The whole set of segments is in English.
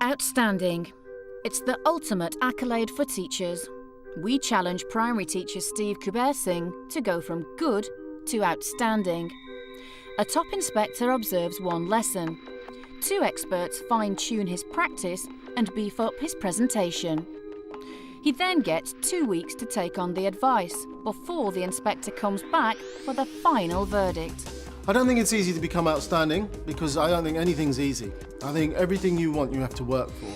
Outstanding. It's the ultimate accolade for teachers. We challenge primary teacher Steve Kubairsingh to go from good to outstanding. A top inspector observes one lesson. Two experts fine-tune his practice and beef up his presentation. He then gets 2 weeks to take on the advice before the inspector comes back for the final verdict. I don't think it's easy to become outstanding because I don't think anything's easy. I think everything you want, you have to work for.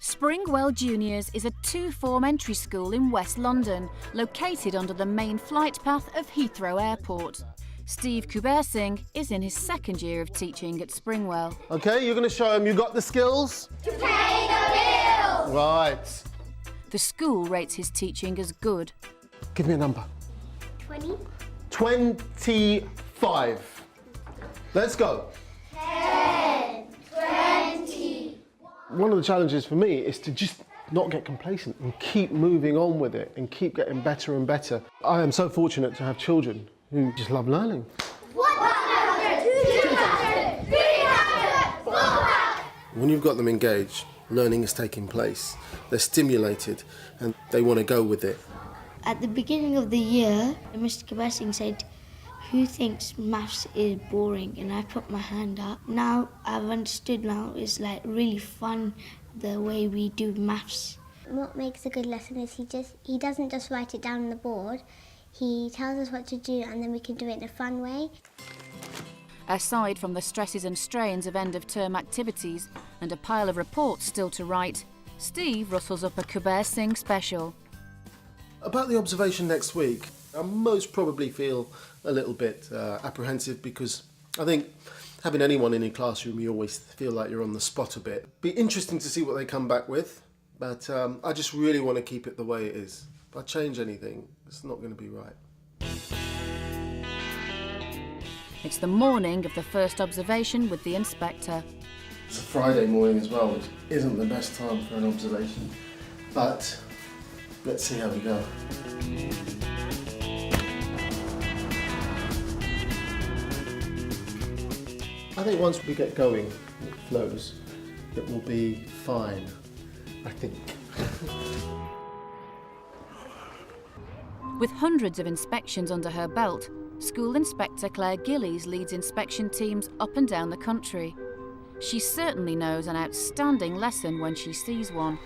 Springwell Juniors is a two-form entry school in West London, located under the main flight path of Heathrow Airport. Steve Kubairsingh is in his second year of teaching at Springwell. OK, you're going to show him you got the skills? To pay the bills! Right. The school rates his teaching as good. Give me a number. 20. 25. Let's go. 10. 20. One of the challenges for me is to just not get complacent and keep moving on with it and keep getting better and better. I am so fortunate to have children who just love learning. 100, 200, 300, 400. When you've got them engaged, learning is taking place. They're stimulated and they want to go with it. At the beginning of the year, Mr. Kubairsingh said, "Who thinks maths is boring?" And I put my hand up. Now I've understood now it's like really fun the way we do maths. What makes a good lesson is he doesn't just write it down on the board. He tells us what to do and then we can do it in a fun way. Aside from the stresses and strains of end-of-term activities and a pile of reports still to write, Steve rustles up a Kubairsingh special. About the observation next week, I most probably feel a little bit apprehensive because I think having anyone in your classroom, you always feel like you're on the spot a bit. Be interesting to see what they come back with, but I just really want to keep it the way it is. If I change anything, it's not going to be right. It's the morning of the first observation with the inspector. It's a Friday morning as well, which isn't the best time for an observation, but let's see how we go. I think once we get going, it flows, it will be fine, I think. With hundreds of inspections under her belt, School Inspector Claire Gillies leads inspection teams up and down the country. She certainly knows an outstanding lesson when she sees one.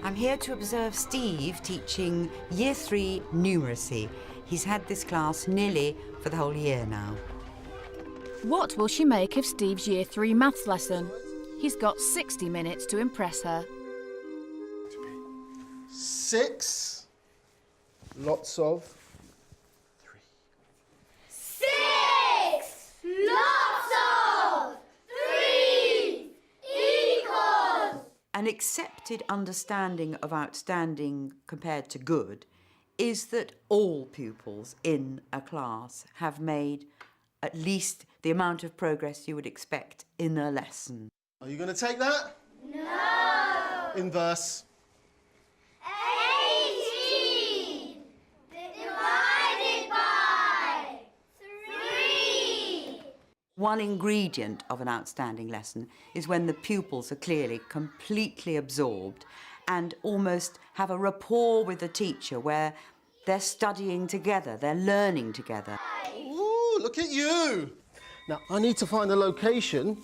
I'm here to observe Steve teaching Year 3 numeracy. He's had this class nearly for the whole year now. What will she make of Steve's Year 3 maths lesson? He's got 60 minutes to impress her. 6, lots of 3. 6! Lots of 3 equals. An accepted understanding of outstanding compared to good is that all pupils in a class have made at least the amount of progress you would expect in a lesson. Are you going to take that? No! Inverse. 18 divided by 3. One ingredient of an outstanding lesson is when the pupils are clearly completely absorbed and almost have a rapport with the teacher where they're studying together, they're learning together. Ooh, look at you! Now, I need to find the location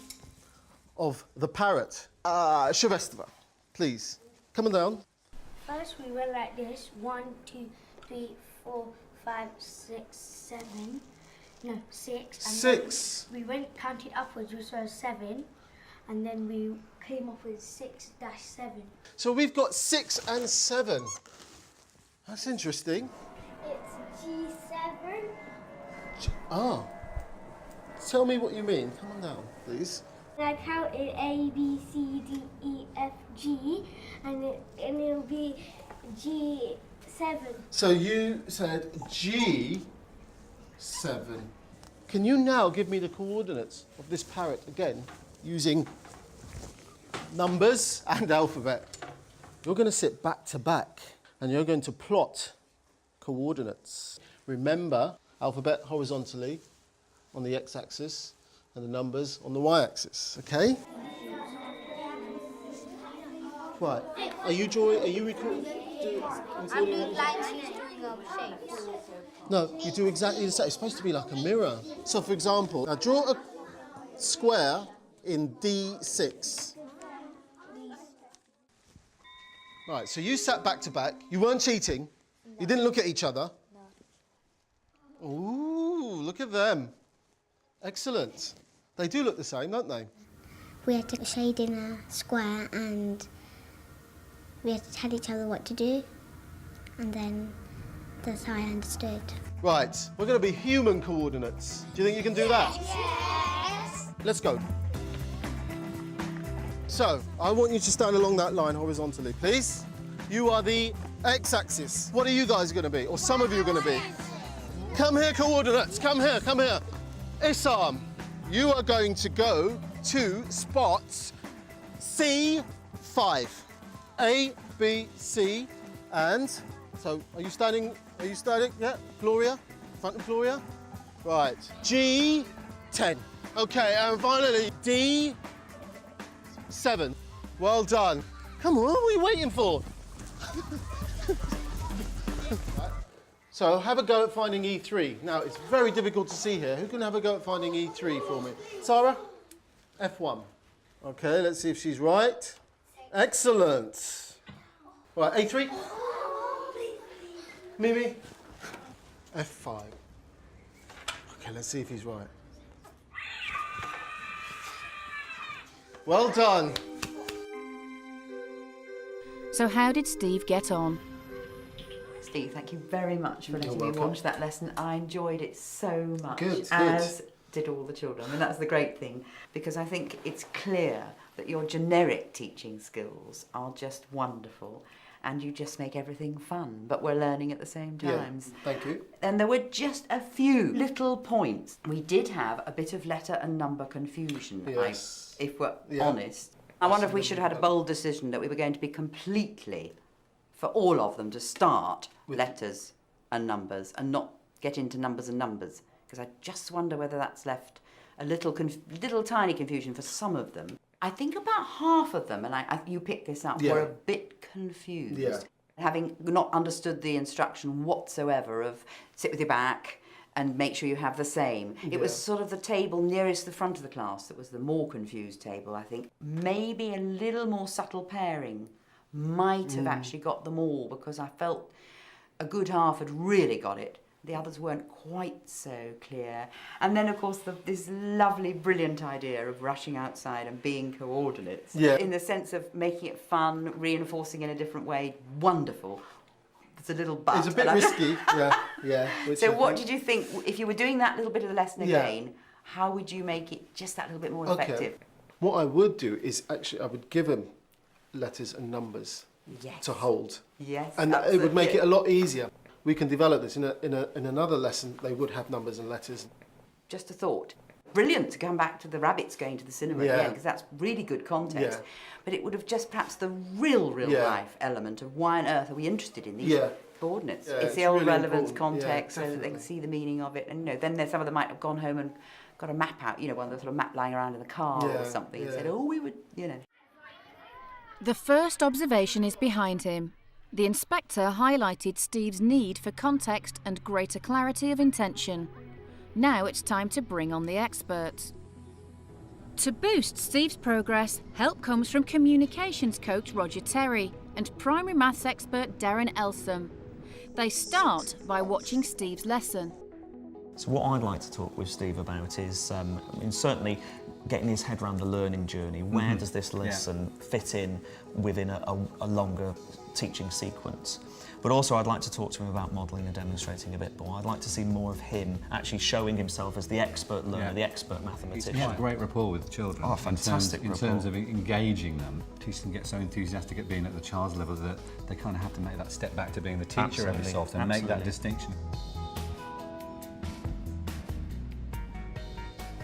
of the parrot. Shivestava, please. Come on down. First we went like this, 1, 2, 3, 4, 5, 6, 7. No, 6. And 6. then we went counted upwards, which was 7, and then we came up with 6-7. So we've got 6 and 7. That's interesting. It's G7. Ah. Tell me what you mean. Come on down, please. I counted A, B, C, D, E, F, G, and it'll be G7. So you said G7. Can you now give me the coordinates of this parrot again, using numbers and alphabet? You're going to sit back to back and you're going to plot coordinates. Remember, alphabet horizontally on the x-axis and the numbers on the y-axis, okay? Right, are you recording? I'm doing lines, he's doing shapes. No, you do exactly the same. It's supposed to be like a mirror. So for example, now draw a square in D6. Right, so you sat back to back. You weren't cheating. No. You didn't look at each other. No. Ooh, look at them. Excellent. They do look the same, don't they? We had to shade in a square and we had to tell each other what to do, and then that's how I understood. Right, we're going to be human coordinates. Do you think you can do that? Yes! Let's go. So, I want you to stand along that line horizontally, please. You are the x-axis. What are you guys going to be? Or some of you are going to be? Come here, coordinates. Come here, come here. Issam, you are going to go to spot C5. A, B, C, and... So, are you standing? Are you standing? Yeah, Gloria? Front of Gloria? Right. G10. Okay, and finally, D7. Well done. Come on, what are we waiting for? So, have a go at finding E3. Now, it's very difficult to see here. Who can have a go at finding E3 for me? Sarah? F1. Okay, let's see if she's right. Excellent. Right, A3. Mimi? F5. Okay, let's see if he's right. Well done. So how did Steve get on? Steve, thank you very much for letting me watch that lesson. I enjoyed it so much, Good, as did all the children. And that's the great thing, because I think it's clear that your generic teaching skills are just wonderful and you just make everything fun, but we're learning at the same time. Yeah, thank you. And there were just a few little points. We did have a bit of letter and number confusion, Yes. if we're honest. I wonder if we should have had a bold decision that we were going to be completely, for all of them, to start with letters and numbers and not get into numbers and numbers, because I just wonder whether that's left a little tiny confusion for some of them. I think about half of them, and you picked this up, were a bit confused. Yeah. Having not understood the instruction whatsoever of sit with your back and make sure you have the same. It was sort of the table nearest the front of the class that was the more confused table, I think. Maybe a little more subtle pairing might have actually got them all, because I felt a good half had really got it. The others weren't quite so clear. And then, of course, this lovely, brilliant idea of rushing outside and being coordinates. Yeah. In the sense of making it fun, reinforcing in a different way. Wonderful. It's a little but. It's a bit risky, yeah. So what did you think, if you were doing that little bit of the lesson again, how would you make it just that little bit more effective? What I would do is actually I would give them letters and numbers to hold. Yes, and absolutely. it would make it a lot easier. We can develop this in another lesson. They would have numbers and letters. Just a thought. Brilliant to come back to the rabbits going to the cinema again, because that's really good context. But it would have just perhaps the real life element of why on earth are we interested in these coordinates? It's the old really relevance important. context, so that they can see the meaning of it. And then some of them might have gone home and got a map out, one of the sort of map lying around in the car or something, and said, oh, we would, The first observation is behind him. The inspector highlighted Steve's need for context and greater clarity of intention. Now it's time to bring on the experts. To boost Steve's progress, help comes from communications coach Roger Terry and primary maths expert Darren Elsom. They start by watching Steve's lesson. So what I'd like to talk with Steve about is, certainly getting his head around the learning journey. Where does this lesson fit in within a longer teaching sequence? But also I'd like to talk to him about modelling and demonstrating a bit more. I'd like to see more of him actually showing himself as the expert learner, the expert mathematician. He's got a great rapport with children. Oh, fantastic in terms of engaging them. Teachers can get so enthusiastic at being at the child's level that they kind of have to make that step back to being the teacher every so often and make that distinction.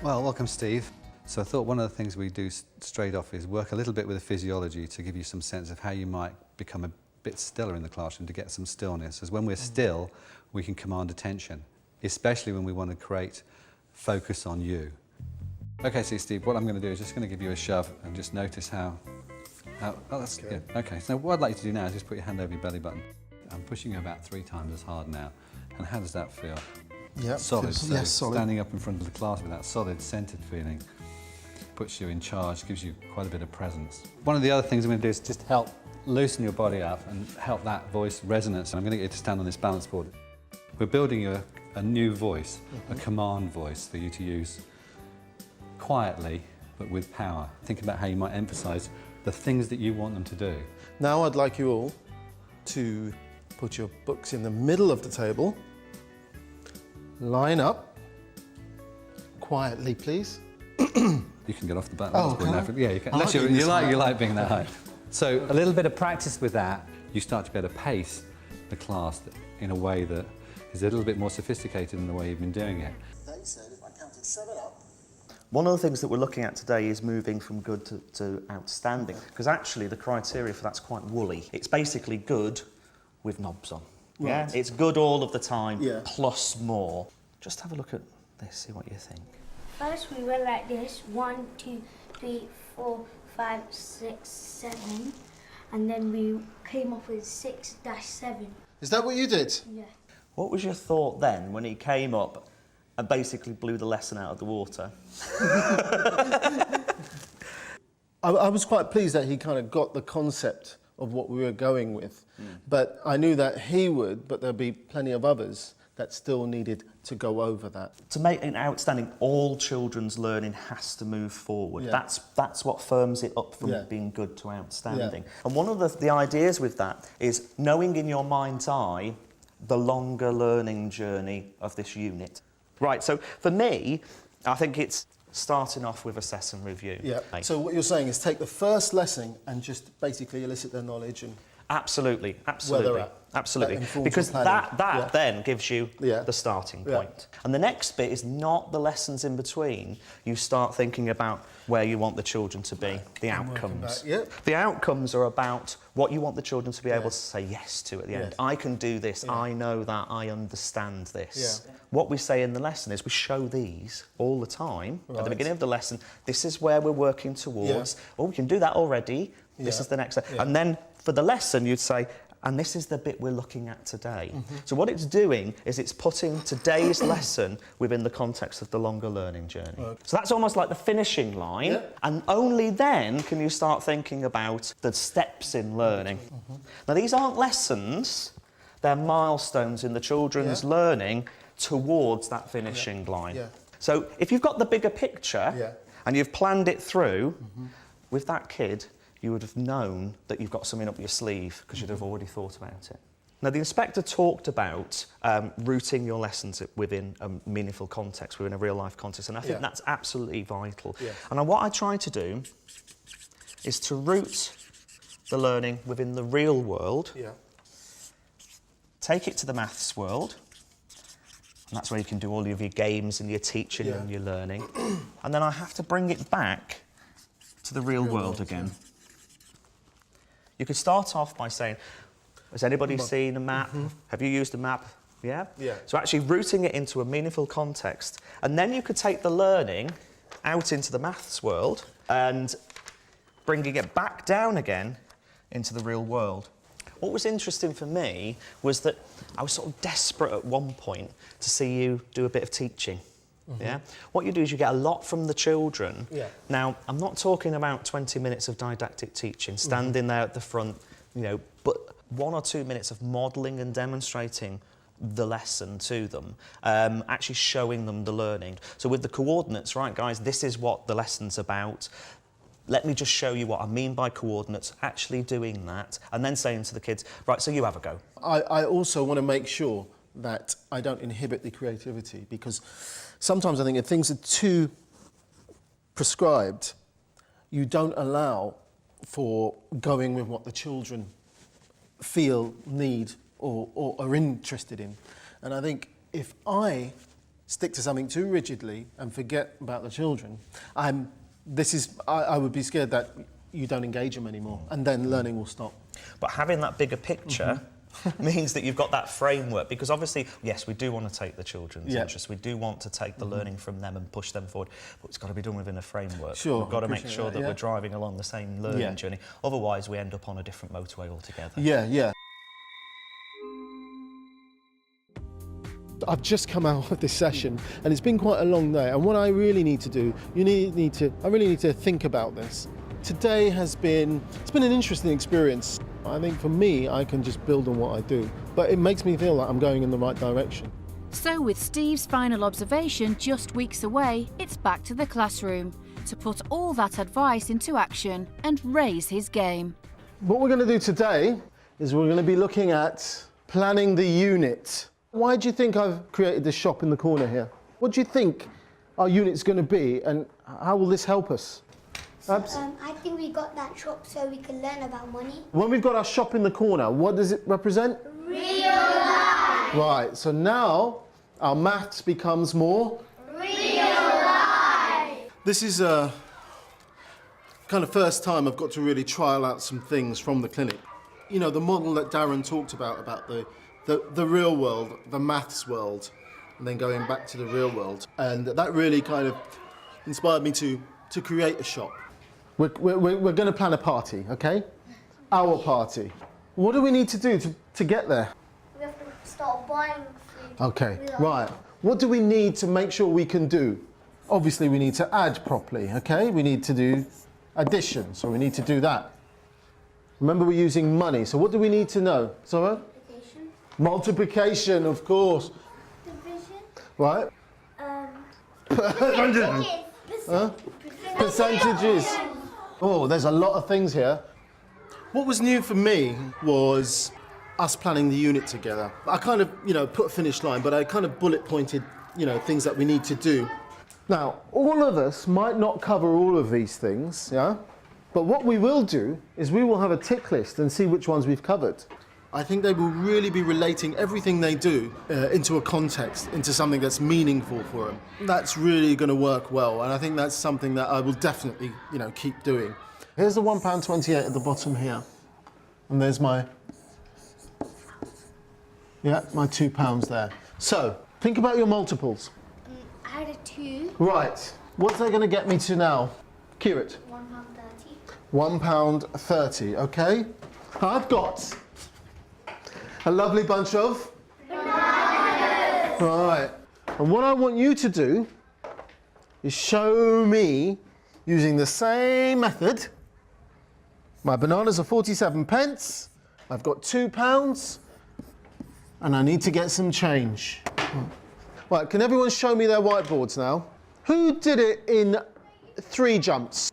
Well, welcome, Steve. So I thought one of the things we do straight off is work a little bit with the physiology to give you some sense of how you might become a bit stiller in the classroom to get some stillness. As when we're still, we can command attention, especially when we want to create focus on you. Okay, so Steve, what I'm going to do is just going to give you a shove and just notice how oh, that's good. Okay, so what I'd like you to do now is just put your hand over your belly button. I'm pushing you about 3 times as hard now. And how does that feel? Yeah, solid. feels, So yes, solid. standing up in front of the class with that solid, centered feeling puts you in charge, gives you quite a bit of presence. One of the other things I'm going to do is just help loosen your body up and help that voice resonance. I'm going to get you to stand on this balance board. We're building you a new voice, a command voice for you to use quietly but with power. Think about how you might emphasise the things that you want them to do. Now I'd like you all to put your books in the middle of the table, line up, quietly please. You can get off the balance board now. can I? Yeah, you can. I Unless like being you this like, high. you like being that high. So a little bit of practice with that, you start to be able to pace the class in a way that is a little bit more sophisticated than the way you've been doing it. They said if I counted 7 up. One of the things that we're looking at today is moving from good to outstanding, because actually the criteria for that's quite woolly. It's basically good with knobs on. Yeah, Right. it's good all of the time, Yeah. plus more. Just have a look at this, see what you think. First we went like this, 1, 2, 3, 4, 5, 6, 7, and then we came up with 6-7. Is that what you did? Yeah. What was your thought then when he came up and basically blew the lesson out of the water? I was quite pleased that he kind of got the concept of what we were going with, but I knew that he would, but there'd be plenty of others that still needed to go over that. To make it outstanding, all children's learning has to move forward. Yeah. That's what firms it up from Yeah. being good to outstanding. And one of the ideas with that is knowing in your mind's eye the longer learning journey of this unit. Right, so for me, I think it's starting off with assess and review. Yeah. So what you're saying is take the first lesson and just basically elicit their knowledge and Absolutely, Where absolutely, they're at. absolutely. That informs Because your that planning. Yeah. then gives you Yeah. the starting Yeah. point. And the next bit is not the lessons in between. You start thinking about where you want the children to be, the And working outcomes. back, yeah. The outcomes are about what you want the children to be able Yeah. to say yes to at the Yes. end. I can do this, Yeah. I know that, I understand this. Yeah. What we say in the lesson is we show these all the time at the Right. beginning of the lesson. This is where we're working towards. Oh, we can do that already. This Yeah. is the next step. Yeah. And then for the lesson, you'd say, and this is the bit we're looking at today. So what it's doing is it's putting today's lesson within the context of the longer learning journey. Okay. So that's almost like the finishing line, Yeah. and only then can you start thinking about the steps in learning. Now these aren't lessons, they're milestones in the children's Yeah. learning towards that finishing line. Yeah. So if you've got the bigger picture Yeah. and you've planned it through, with that kid, you would have known that you've got something up your sleeve because you'd have already thought about it. Now, the inspector talked about rooting your lessons within a meaningful context, within a real-life context, and I think Yeah. that's absolutely vital. Yeah. And what I try to do is to root the learning within the real world, Yeah. take it to the maths world, and that's where you can do all of your games and your teaching Yeah. and your learning, and then I have to bring it back to the real world again. You could start off by saying, has anybody seen a map? Have you used a map? Yeah? Yeah. So actually rooting it into a meaningful context. And then you could take the learning out into the maths world and bringing it back down again into the real world. What was interesting for me was that I was sort of desperate at one point to see you do a bit of teaching. Yeah? What you do is you get a lot from the children. Yeah. Now, I'm not talking about 20 minutes of didactic teaching, standing there at the front, you know, but 1 or 2 minutes of modelling and demonstrating the lesson to them, actually showing them the learning. So with the coordinates, right, guys, this is what the lesson's about. Let me just show you what I mean by coordinates, actually doing that, and then saying to the kids, right, so you have a go. I also want to make sure that I don't inhibit the creativity, because sometimes I think if things are too prescribed, you don't allow for going with what the children feel, need, or are interested in. And I think if I stick to something too rigidly and forget about the children, I would be scared that you don't engage them anymore, and then learning will stop. But having that bigger picture means that you've got that framework, because obviously, yes, we do want to take the children's interests, we do want to take the learning from them and push them forward, but it's got to be done within a framework. Sure, we've got to make sure that we're driving along the same learning journey, otherwise we end up on a different motorway altogether. Yeah. I've just come out of this session and it's been quite a long day, and what I really need to do, I really need to think about this. Today it's been an interesting experience. I think for me, I can just build on what I do, but it makes me feel like I'm going in the right direction. So with Steve's final observation just weeks away, it's back to the classroom to put all that advice into action and raise his game. What we're going to do today is we're going to be looking at planning the unit. Why do you think I've created this shop in the corner here? What do you think our unit's going to be, and how will this help us? I think we got that shop so we can learn about money. When we've got our shop in the corner, what does it represent? Real life! Right, so now our maths becomes more Real life! This is a kind of first time I've got to really trial out some things from the clinic. You know, the model that Darren talked about the real world, the maths world, and then going back to the real world. And that really kind of inspired me to create a shop. We're going to plan a party, okay? Our party. What do we need to do to get there? We have to start buying food. Okay, right. What do we need to make sure we can do? Obviously, we need to add properly, okay? We need to do addition, so we need to do that. Remember, we're using money, so what do we need to know? Zora? Multiplication, of course. Division. Right? Percentages. Oh, there's a lot of things here. What was new for me was us planning the unit together. I kind of, put a finish line, but I kind of bullet pointed, things that we need to do. Now, all of us might not cover all of these things, yeah? But what we will do is we will have a tick list and see which ones we've covered. I think they will really be relating everything they do into a context, into something that's meaningful for them. That's really going to work well, and I think that's something that I will definitely, keep doing. Here's the £1.28 at the bottom here, and there's my £2 there. So, think about your multiples. I had a 2. Right, what's that going to get me to now? Kirit? £1.30. £1.30, okay? I've got a lovely bunch of bananas. Right. And what I want you to do is show me, using the same method, my bananas are 47 pence, I've got £2, and I need to get some change. Right, can everyone show me their whiteboards now? Who did it in 3 jumps?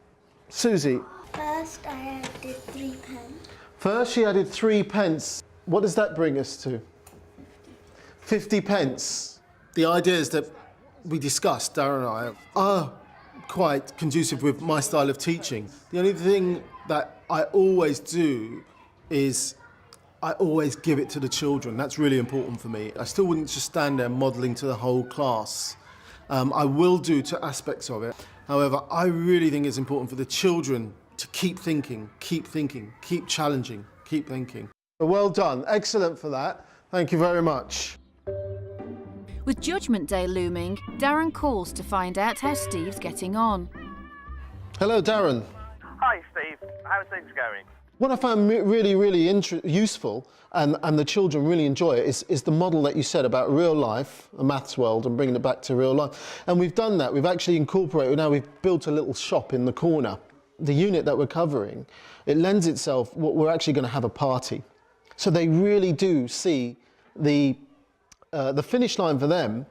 Susie. First, I added 3 pence. First, she added 3 pence. What does that bring us to? 50 pence. The ideas that we discussed, Darren and I, are quite conducive with my style of teaching. The only thing that I always do is I always give it to the children. That's really important for me. I still wouldn't just stand there modelling to the whole class. I will do to aspects of it. However, I really think it's important for the children to keep thinking, keep challenging, keep thinking. Well done. Excellent for that. Thank you very much. With Judgment Day looming, Darren calls to find out how Steve's getting on. Hello, Darren. Hi, Steve. How's things going? What I found really useful, and the children really enjoy it, is the model that you said about real life, a maths world, and bringing it back to real life. And we've done that. We've actually incorporated, now we've built a little shop in the corner. The unit that we're covering, it lends itself, we're actually going to have a party. So they really do see the finish line for them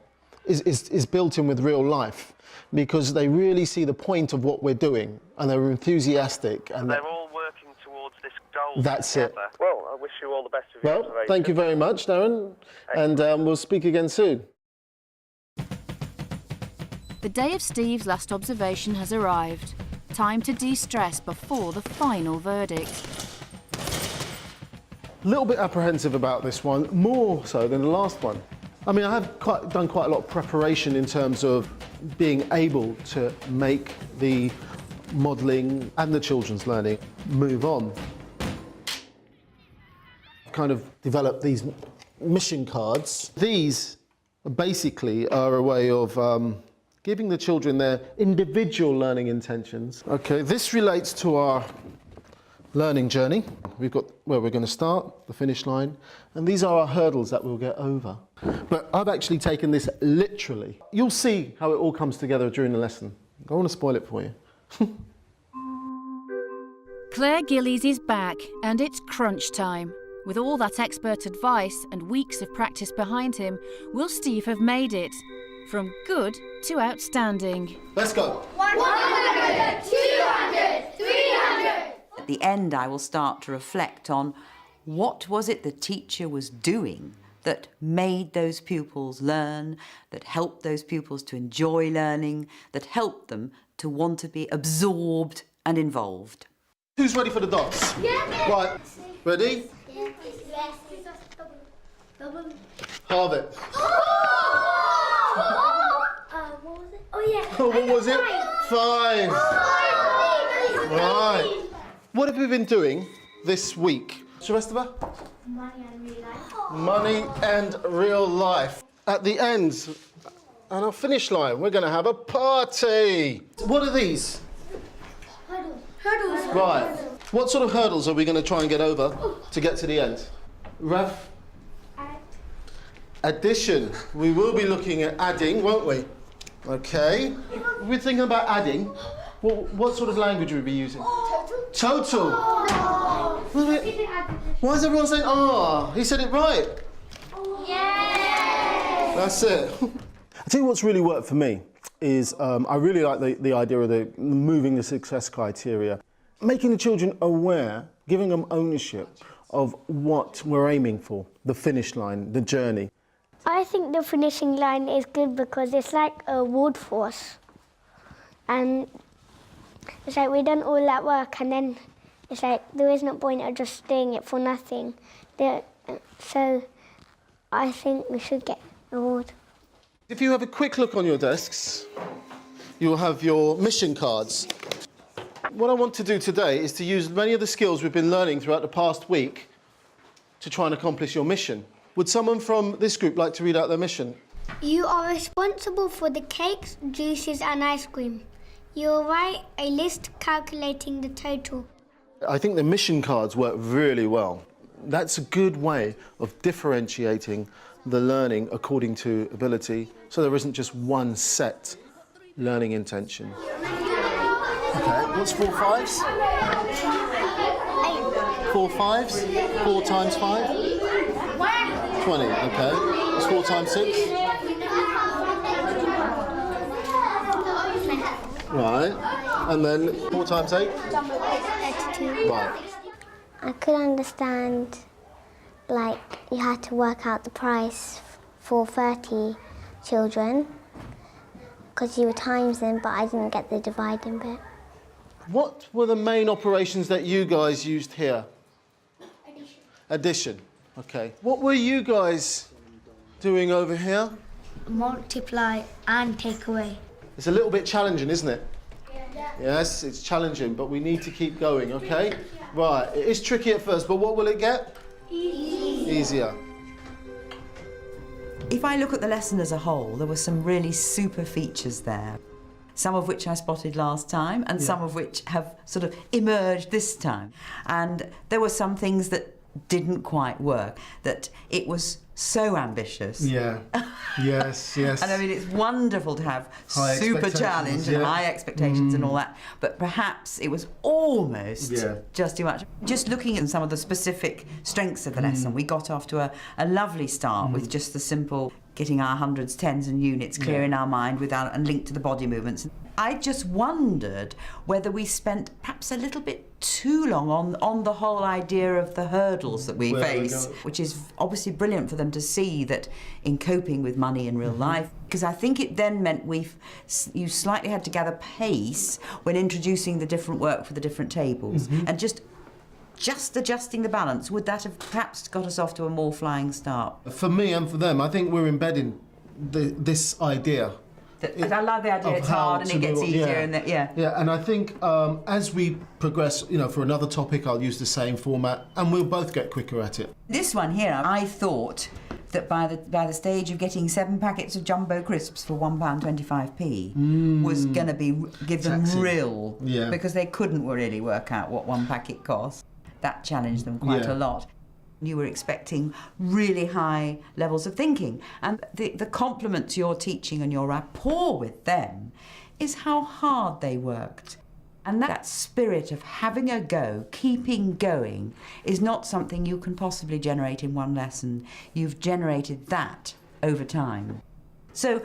is built in with real life, because they really see the point of what we're doing, and they're enthusiastic. And they're all working towards this goal. That's together. it. Well, I wish you all the best with your observation. Thank you very much, Darren, and we'll speak again soon. The day of Steve's last observation has arrived. Time to de-stress before the final verdict. A little bit apprehensive about this one, more so than the last one. I mean, I have done quite a lot of preparation in terms of being able to make the modelling and the children's learning move on. I've kind of developed these mission cards. These basically are a way of giving the children their individual learning intentions. Okay, this relates to our learning journey. We've got where we're going to start, the finish line, and these are our hurdles that we'll get over. But I've actually taken this literally. You'll see how it all comes together during the lesson. I don't want to spoil it for you. Claire Gillies is back, and it's crunch time. With all that expert advice and weeks of practice behind him, will Steve have made it from good to outstanding? Let's go. 100, 200, 300. At the end, I will start to reflect on what was it the teacher was doing that made those pupils learn, that helped those pupils to enjoy learning, that helped them to want to be absorbed and involved. Who's ready for the dots? Yeah. Right, ready? Yes. Halve it. What was it? Oh, yeah. What was it? 5. Right. What have we been doing this week? Sylvester? Money and real life. Money and real life. At the end, on our finish line, we're going to have a party. What are these? Hurdles. Right. What sort of hurdles are we going to try and get over to get to the end? Ref? Addition. We will be looking at adding, won't we? Okay. We're thinking about adding. What sort of language would we be using? Total. Why is everyone saying, he said it right. Yeah. That's it. I tell you what's really worked for me is I really like the idea of the moving the success criteria. Making the children aware, giving them ownership of what we're aiming for, the finish line, the journey. I think the finishing line is good because it's like a reward for us. And it's like we've done all that work and then it's like there is no point of just doing it for nothing. So I think we should get a reward. If you have a quick look on your desks, you'll have your mission cards. What I want to do today is to use many of the skills we've been learning throughout the past week to try and accomplish your mission. Would someone from this group like to read out their mission? You are responsible for the cakes, juices and ice cream. You'll write a list calculating the total. I think the mission cards work really well. That's a good way of differentiating the learning according to ability, so there isn't just one set learning intention. Okay, what's 4 5s? 4 5s? 4 times 5? 20, okay. What's 4 times 6? Right, and then 4 times 8? 32. Right. I could understand, like, you had to work out the price for 30 children because you were times them, but I didn't get the dividing bit. What were the main operations that you guys used here? Addition. Okay. What were you guys doing over here? Multiply and take away. It's a little bit challenging, isn't it? Yeah. Yes, it's challenging, but we need to keep going, okay? Right, it is tricky at first, but what will it get? Easier. If I look at the lesson as a whole, there were some really super features there. Some of which I spotted last time and some of which have sort of emerged this time. And there were some things that didn't quite work, that it was so ambitious. Yeah, yes. And I mean, it's wonderful to have High super challenge and high expectations and all that, but perhaps it was almost just too much. Just looking at some of the specific strengths of the lesson, we got off to a lovely start with just the simple getting our hundreds, tens and units clear in our mind and linked to the body movements. I just wondered whether we spent perhaps a little bit too long on the whole idea of the hurdles that we face, which is obviously brilliant for them to see that in coping with money in real life, because I think it then meant you slightly had to gather pace when introducing the different work for the different tables and just just adjusting the balance, would that have perhaps got us off to a more flying start? For me and for them, I think we're embedding this idea. I love the idea it's hard and it gets easier. Yeah, and I think as we progress, for another topic, I'll use the same format and we'll both get quicker at it. This one here, I thought that by the stage of getting 7 packets of jumbo crisps for £1.25p was going to give them real, because they couldn't really work out what 1 packet cost. That challenged them quite a lot. You were expecting really high levels of thinking, and the compliment to your teaching and your rapport with them is how hard they worked. And that spirit of having a go, keeping going, is not something you can possibly generate in one lesson. You've generated that over time. So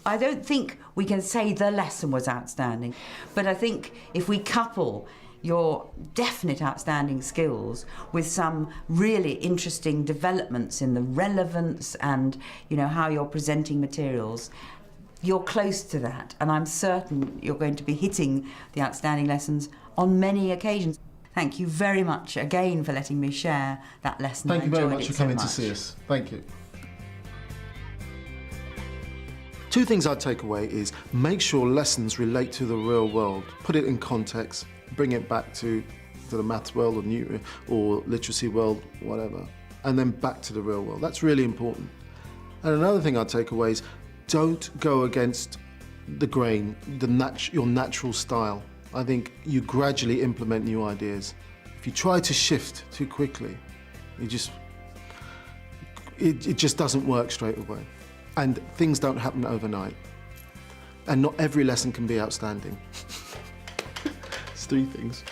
I don't think we can say the lesson was outstanding, but I think if we couple your definite outstanding skills with some really interesting developments in the relevance and, how you're presenting materials, you're close to that, and I'm certain you're going to be hitting the outstanding lessons on many occasions. Thank you very much again for letting me share that lesson. Thank you very much for coming to see us. Thank you. 2 things I'd take away is make sure lessons relate to the real world. Put it in context, bring it back to the maths world or literacy world, whatever, and then back to the real world. That's really important. And another thing I'd take away is don't go against the grain, your natural style. I think you gradually implement new ideas. If you try to shift too quickly, it just doesn't work straight away. And things don't happen overnight. And not every lesson can be outstanding. It's 3 things.